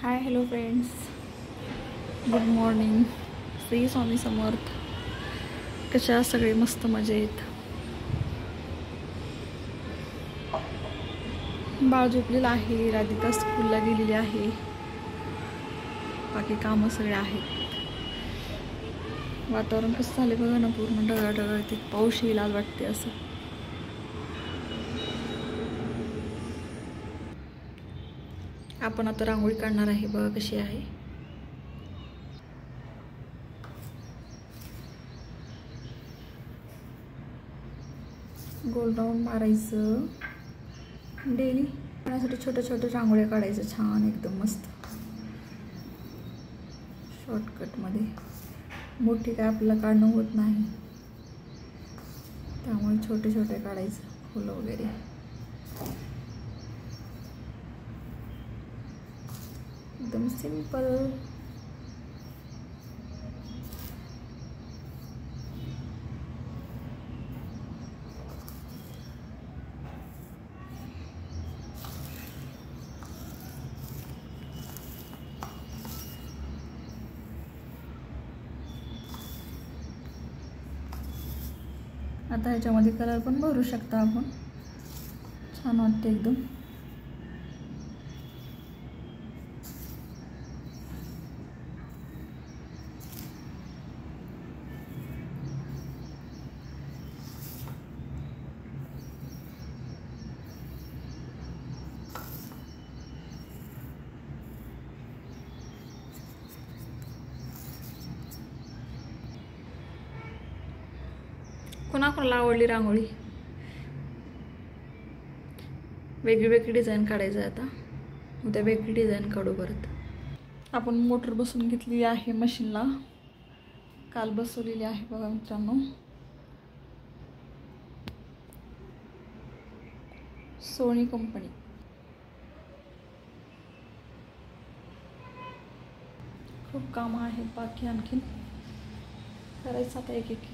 हाय hello friends, good morning. Shri Swami Samarth. कशा सगळे? मस्त मजेत. बाळ झोपलेलं आहे, राधिका स्कूलला गेलेली आहे, बाकी कामं सगळे आहेत. वातावरण कसं झालं बघा ना, पूर्ण ढगाळ ते पाऊस येईल आज वाटते असं. आपण आता रांगोळी काढणार आहे, बघा कशी आहे. गोल राऊंड मारायचं डेली. त्यासाठी छोट्या छोट्या रांगोळ्या काढायचं, छान एकदम मस्त शॉर्टकटमध्ये. मोठी काय आपल्याला काढणं होत नाही, त्यामुळे छोटे छोटे काढायचं फुलं वगैरे. एकदम सिंपल. आता ह्याच्यामध्ये कलर पण भरू शकता आपण, छान वाटते एकदम. कोणाकोणाला आवडली रांगोळी? वेगळी वेगळी डिझाईन काढायचं आहे. आता उद्या वेगळी डिझाईन काढू. परत आपण मोटर बसवून घेतली आहे मशीनला, काल बसवलेली आहे बघा मित्रांनो. Sony company. खूप कामं आहेत बाकी, आणखीन करायचं आता एक एक.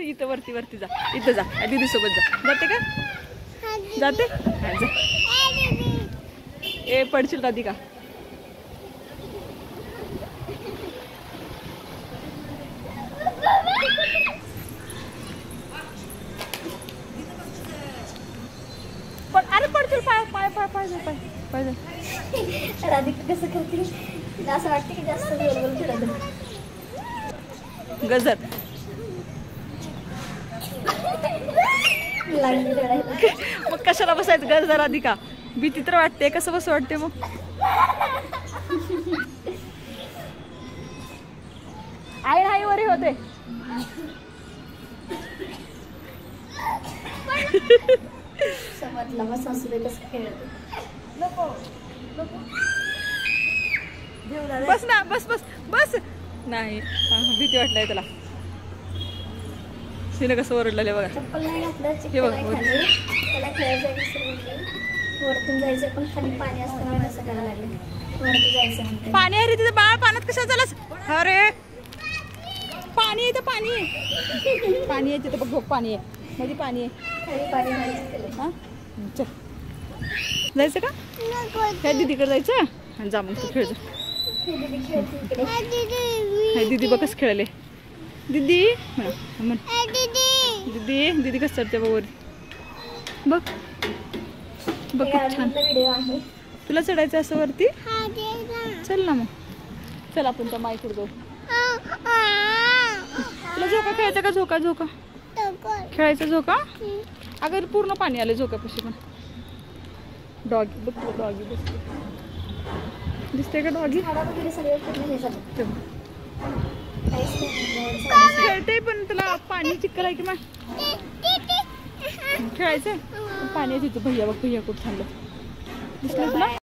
इथं वरती वरती जा, इथं जा, दीदी सोबत जा. जाते का? जाते. जा. ए पडशील राधिका. पण अरे पडशील. पाय पाय पाय पाय पाय पाय. राधिका कसं करते असं वाटतं की जास्त गोल फिरत. गजर. मग कशाला बसायचं गजर राधिका? भीती तर वाटते, कसं बस वाटते मग? आई नाही वरी होते. समजलं मग सासूबाई कसं खेळते. बस ना, बस बस बस. नाही भीती वाटलंय त्याला. तिने कसं ओरडलेलं बघा. चप्पल नाही घातलं, हे बघ त्याला खेळायचं वरतून जायचं, पण खाली पाणी असताना असं करायला लागलं. वरती जायचं म्हणते. पाणी आहे रे तिथं. बाळ पाण्यात कशाला झालंस? अरे पाणी आहे, पाणी आहे, पाणी आहे तिथं बघ. पाणी आहे मध्ये, पाणी आहे खाली पाणी नाही. हा चल जायचं का? ह्या दीदीकडे जायचं. जा मग तू खेळ जा. दीदी बघ कसं खेळले. दीदी म्हण. दीदी दीदी कसं चढते बघ वर. बघ बघ छान. व्हिडिओ आहे. तुला चढायचं असं वरती? चल ना मग. चल आपण त्या माईकडे जाऊ. तुला झोका खेळायचा का? झोका झोका खेळायचा झोका. अगर पूर्ण पाणी आलं झोक्यापाशी. पण डॉगी बघ, डॉगी बसते. दिसते का डॉगी? खेळते पण तुला पाणी चिखल आहे की मग खेळायचं. पाणी आहे तिथं. भैया बघ, भैया खूप थांबलं. दिसलं तुला?